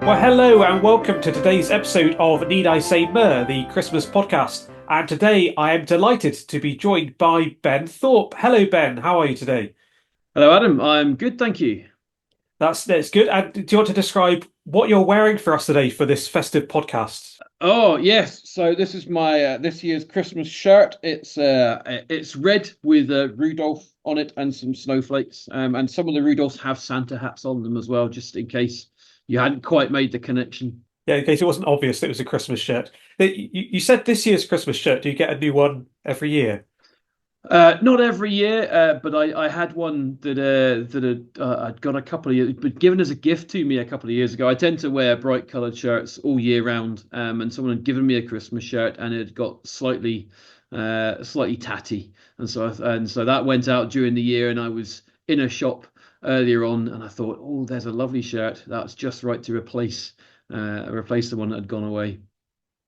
Well, hello and welcome to today's episode of Need I Say Myrrh, the Christmas podcast. And today I am delighted to be joined by Ben Thorp. Hello, Ben. How are you today? Hello, Adam. I'm good, thank you. That's good. And do you want to describe what you're wearing for us today for this festive podcast? Oh yes, so this is my this year's Christmas shirt. It's red with Rudolph on it and some snowflakes. And some of the Rudolphs have Santa hats on them as well, just in case you hadn't quite made the connection. Yeah, in case it wasn't obvious that it was a Christmas shirt. You said this year's Christmas shirt. Do you get a new one every year? Not every year, but I had one that I'd got a couple of years, but given as a gift to me a couple of years ago. I tend to wear bright coloured shirts all year round, and someone had given me a Christmas shirt, and it got slightly tatty, and so that went out during the year, and I was in a shop earlier on, and I thought, oh, there's a lovely shirt that's just right to replace the one that had gone away.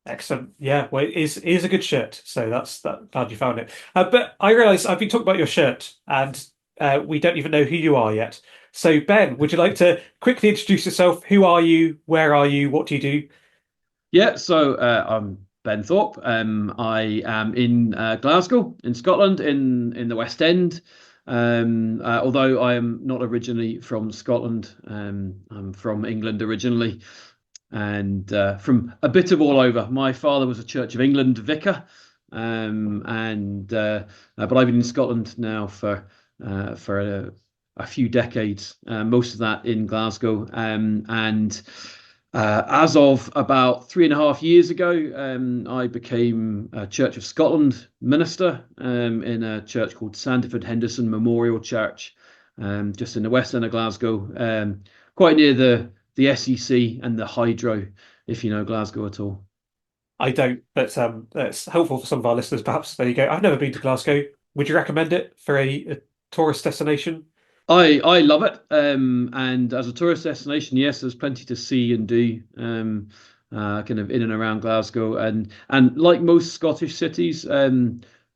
Excellent. Yeah, well, it is a good shirt. So glad you found it. But I realise I've been talking about your shirt, and we don't even know who you are yet. So Ben, would you like to quickly introduce yourself? Who are you? Where are you? What do you do? Yeah, so I'm Ben Thorpe. I am in Glasgow, in Scotland, in the West End. Although I am not originally from Scotland, I'm from England originally, and from a bit of all over. My father was a Church of England vicar, but I've been in Scotland now for a few decades, most of that in Glasgow, and. As of about 3.5 years ago, I became a Church of Scotland minister in a church called Sandiford Henderson Memorial Church, just in the west end of Glasgow, quite near the SEC and the Hydro, if you know Glasgow at all. I don't, but that's helpful for some of our listeners, perhaps. There you go. I've never been to Glasgow. Would you recommend it for a tourist destination? I love it, and as a tourist destination, yes, there's plenty to see and do, kind of in and around Glasgow, and like most Scottish cities,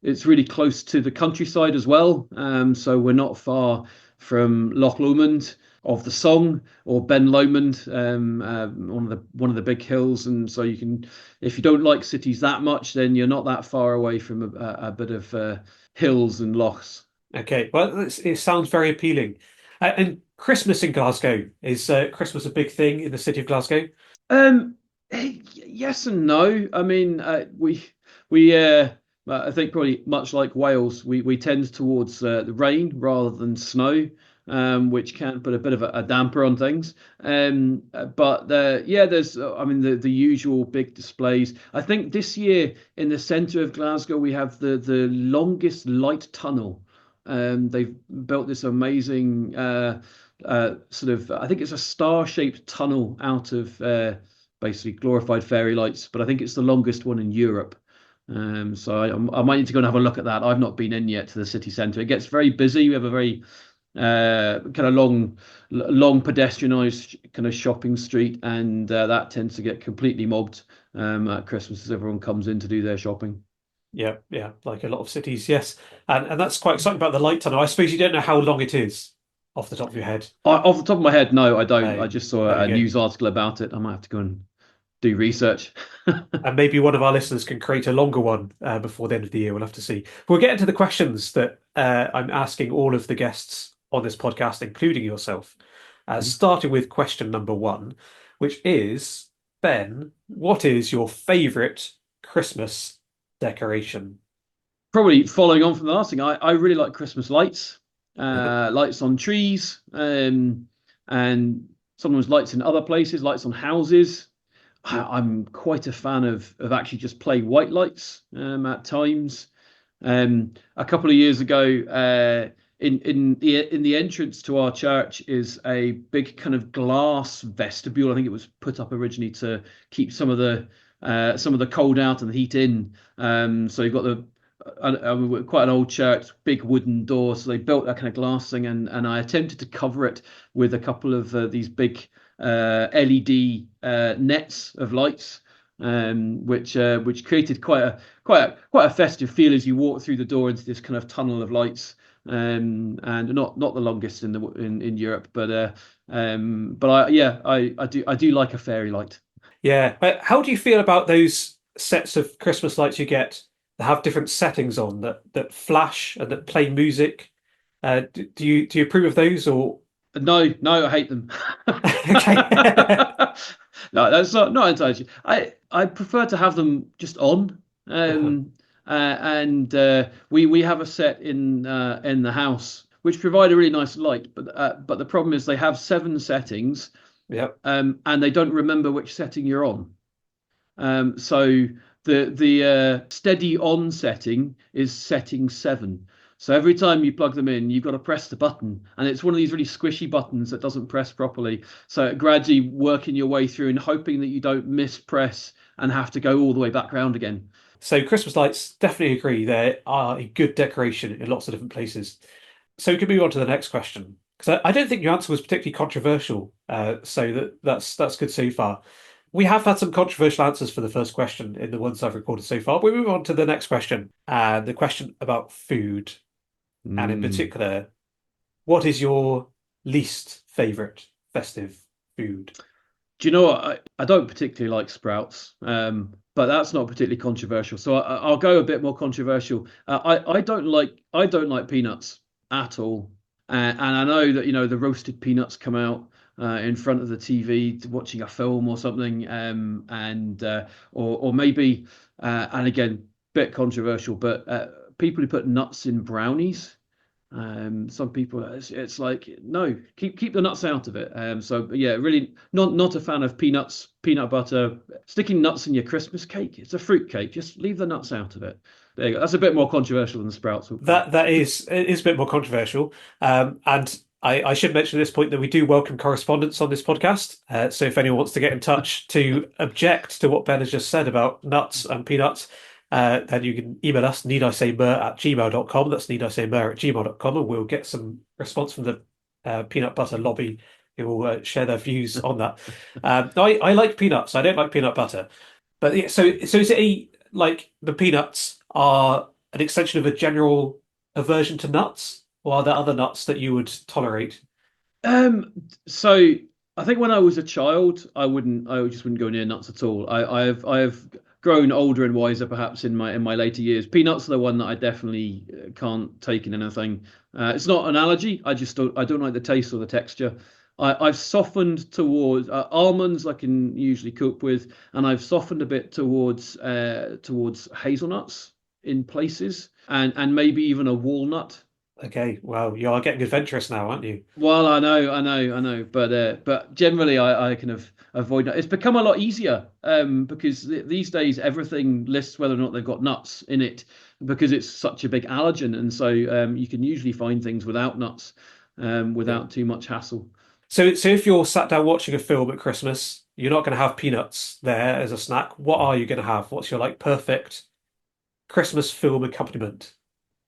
it's really close to the countryside as well. So we're not far from Loch Lomond of the Song or Ben Lomond, one of the big hills, and so you can, if you don't like cities that much, then you're not that far away from a bit of hills and lochs. Okay, well, it sounds very appealing. And Christmas in Glasgow, is Christmas a big thing in the city of Glasgow? Yes and no. I mean, we I think probably much like Wales, we tend towards the rain rather than snow, which can put a bit of a damper on things. But yeah, there's I mean the usual big displays. I think this year in the centre of Glasgow we have the longest light tunnel. They've built this amazing sort of, I think it's a star-shaped tunnel out of basically glorified fairy lights, but I think it's the longest one in Europe. So I might need to go and have a look at that. I've not been in yet to the city centre. It gets very busy. We have a very kind of long pedestrianised kind of shopping street, and that tends to get completely mobbed at Christmas as everyone comes in to do their shopping. Yeah, yeah, like a lot of cities, yes. And that's quite exciting about the light tunnel. I suppose you don't know how long it is off the top of your head. Off the top of my head, no, I don't. I No, just saw there you a go. news article about it. I might have to go and do research. And maybe one of our listeners can create a longer one before the end of the year. We'll have to see. We'll get into the questions that I'm asking all of the guests on this podcast, including yourself. Starting with question number one, which is, Ben, what is your favorite Christmas decoration? Probably following on from the last thing, I really like Christmas lights, lights on trees, and sometimes lights in other places, lights on houses. I'm quite a fan of actually just plain white lights at times. A couple of years ago, in the entrance to our church is a big kind of glass vestibule. I think it was put up originally to keep some of the cold out and the heat in. So you've got quite an old church, big wooden door. So they built that kind of glass thing, and I attempted to cover it with a couple of these big LED nets of lights, which created quite a festive feel as you walk through the door into this kind of tunnel of lights. And not the longest in Europe, but But I do like a fairy light. Yeah. How do you feel about those sets of Christmas lights you get that have different settings on that flash and that play music? Do you approve of those or No, no, I hate them. okay? No, that's not entirely. I prefer to have them just on. Uh-huh. And we have a set in the house which provide a really nice light, but the problem is they have seven settings, Yep. and they don't remember which setting you're on. So the steady on setting is setting 7. So every time you plug them in, you've got to press the button, and it's one of these really squishy buttons that doesn't press properly. So gradually working your way through and hoping that you don't mispress and have to go all the way back round again. So Christmas lights, definitely agree. They are a good decoration in lots of different places. So we can move on to the next question because I don't think your answer was particularly controversial. So that's good so far. We have had some controversial answers for the first question in the ones I've recorded so far. We move on to the next question, and the question about food, and in Mm. particular, what is your least favorite festive food? Do you know what? I don't particularly like sprouts, but that's not particularly controversial. So I'll go a bit more controversial. I don't like peanuts at all, and I know that the roasted peanuts come out in front of the TV watching a film or something, and or maybe and again, bit controversial, but people who put nuts in brownies. Some people, it's like no, keep the nuts out of it. So yeah, really not a fan of peanuts, peanut butter, sticking nuts in your Christmas cake. It's a fruit cake. Just leave the nuts out of it. There you go. That's a bit more controversial than sprouts. That is a bit more controversial, and I should mention at this point that we do welcome correspondence on this podcast. So if anyone wants to get in touch to object to what Ben has just said about nuts and peanuts, then you can email us needisaymyrrh@gmail.com. That's needisaymyrrh@gmail.com, and we'll get some response from the peanut butter lobby who will share their views on that. I like peanuts. I don't like peanut butter, but yeah, so is it like the peanuts are an extension of a general aversion to nuts, or are there other nuts that you would tolerate? Um, so I think when I was a child, I just wouldn't go near nuts at all. I have grown older and wiser, perhaps in my later years. Peanuts are the one that I definitely can't take in anything. It's not an allergy. I don't like the taste or the texture. I've softened towards almonds. I can usually cope with, and I've softened a bit towards hazelnuts in places, and maybe even a walnut. Okay, well, you are getting adventurous now, aren't you? Well, I know, but generally, I kind of avoid that. It's become a lot easier, because these days everything lists whether or not they've got nuts in it, because it's such a big allergen, and so you can usually find things without nuts, Yeah. without too much hassle. So if you're sat down watching a film at Christmas, you're not going to have peanuts there as a snack. What are you going to have? What's your like perfect Christmas film accompaniment?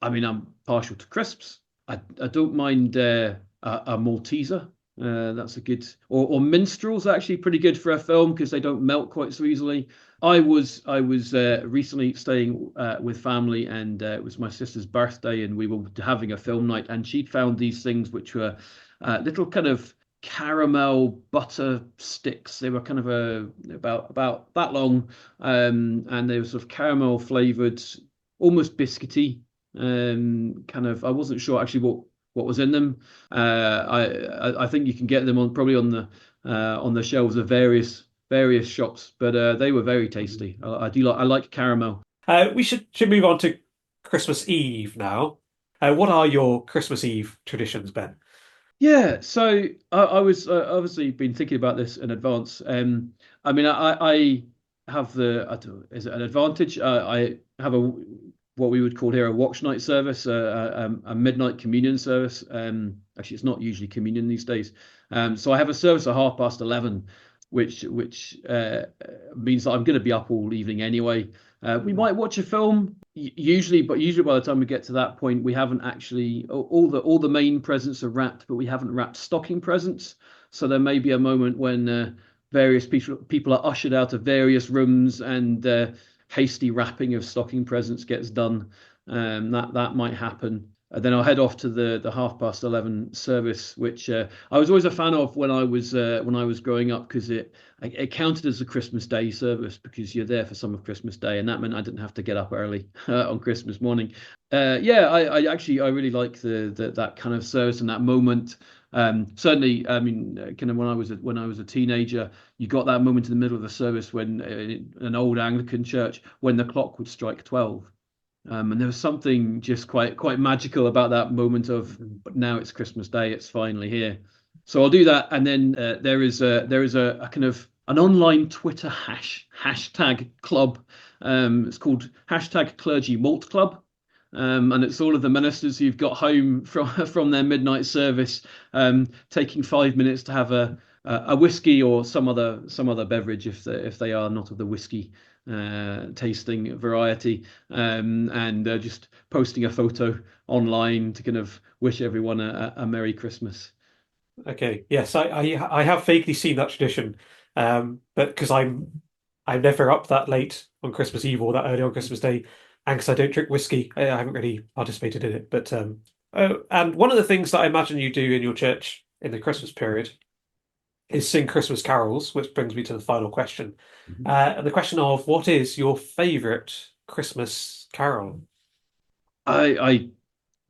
I mean, I'm partial to crisps. I don't mind a Malteser. That's a good, or minstrels are actually pretty good for a film because they don't melt quite so easily. I was recently staying with family, and it was my sister's birthday, and we were having a film night, and she'd found these things which were little kind of caramel butter sticks. They were kind of about that long, and they were sort of caramel flavored, almost biscuity. Kind of, I wasn't sure actually what was in them. I think you can get them probably on the shelves of various shops, but they were very tasty. I like caramel. We should move on to Christmas Eve now. What are your Christmas Eve traditions, Ben? Yeah, so I was obviously been thinking about this in advance. I mean, I have I don't, is it an advantage? I have what we would call here a watch night service, a midnight communion service. Actually, it's not usually communion these days. So I have a service at 11:30, which means that I'm going to be up all evening anyway. We might watch a film usually, but usually by the time we get to that point, we haven't actually all the main presents are wrapped, but we haven't wrapped stocking presents. So there may be a moment when various people are ushered out of various rooms, and hasty wrapping of stocking presents gets done. That might happen. then I'll head off to the 11:30 service, which I was always a fan of when I was growing up, because it counted as a Christmas Day service, because you're there for some of Christmas Day, and that meant I didn't have to get up early on Christmas morning. Yeah, I actually I really like the that kind of service and that moment. Certainly, I mean, kind of when I was a teenager, you got that moment in the middle of the service when an old Anglican church, when the clock would strike 12. And there was something just quite magical about that moment of, but now it's Christmas Day, it's finally here. So I'll do that, and then there is a kind of an online Twitter hashtag club. It's called hashtag Clergy Malt Club. And it's all of the ministers who've got home from their midnight service, taking 5 minutes to have a whiskey or some other beverage, if they are not of the whiskey tasting variety, and just posting a photo online to kind of wish everyone a Merry Christmas. Okay. Yes, I have vaguely seen that tradition, but because I'm never up that late on Christmas Eve or that early on Christmas Day, and because I don't drink whiskey, I haven't really participated in it. But oh, and one of the things that I imagine you do in your church in the Christmas period is sing Christmas carols, which brings me to the final question. Mhm. And the question of what is your favourite Christmas carol? I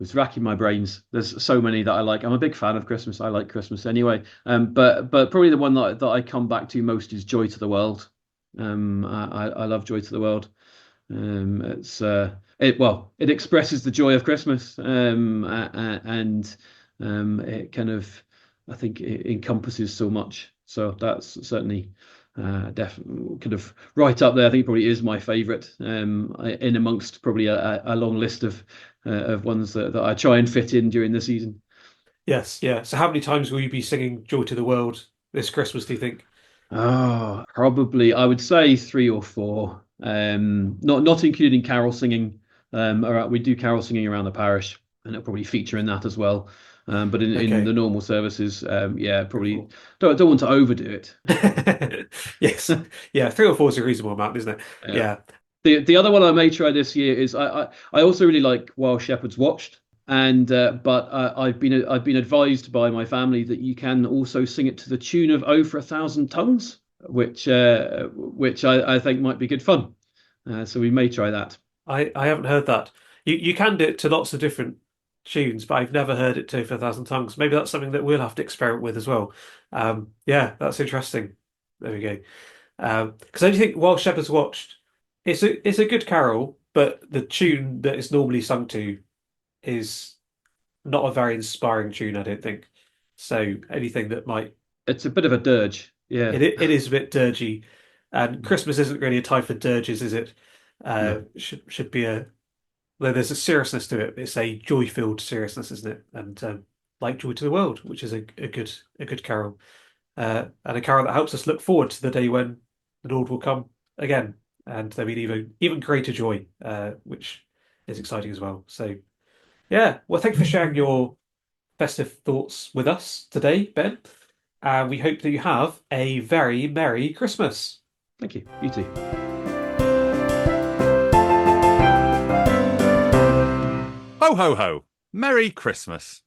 was racking my brains. There's so many that I like. I'm a big fan of Christmas. I like Christmas anyway. But probably the one that I come back to most is Joy to the World. I love Joy to the World. It's it expresses the joy of Christmas, and it kind of, I think it encompasses so much. So that's certainly definitely kind of right up there. I think it probably is my favourite, in amongst probably a long list of ones that I try and fit in during the season. Yes, yeah. So how many times will you be singing Joy to the World this Christmas, do you think? Oh, probably I would say three or four. Not including carol singing. We do carol singing around the parish, and it'll probably feature in that as well. But in the Okay. normal services, yeah, probably Cool. don't want to overdo it. Yes. Yeah, three or four is a reasonable amount, isn't it? Yeah. Yeah. The other one I may try this year is I also really like While Shepherds Watched, and but I've been advised by my family that you can also sing it to the tune of "Oh for a Thousand Tongues," which I think might be good fun. So we may try that. I haven't heard that. You can do it to lots of different tunes, but I've never heard it to for a thousand tongues. Maybe that's something that we'll have to experiment with as well. Yeah, that's interesting. There we go. Because I do think While Shepherds Watched, it's a good carol, but the tune that it's normally sung to is not a very inspiring tune, I don't think. So anything that might It's a bit of a dirge. Yeah. it is a bit dirgy, and Christmas isn't really a time for dirges, is it? No. Should be a Though there's a seriousness to it. It's a joy-filled seriousness, isn't it? And like Joy to the World, which is a good carol, and a carol that helps us look forward to the day when the Lord will come again, and there'll be even greater joy, which is exciting as well. So yeah, well, thank you for sharing your festive thoughts with us today, Ben. And we hope that you have a very Merry Christmas. Thank you. You too. Ho, ho, ho. Merry Christmas.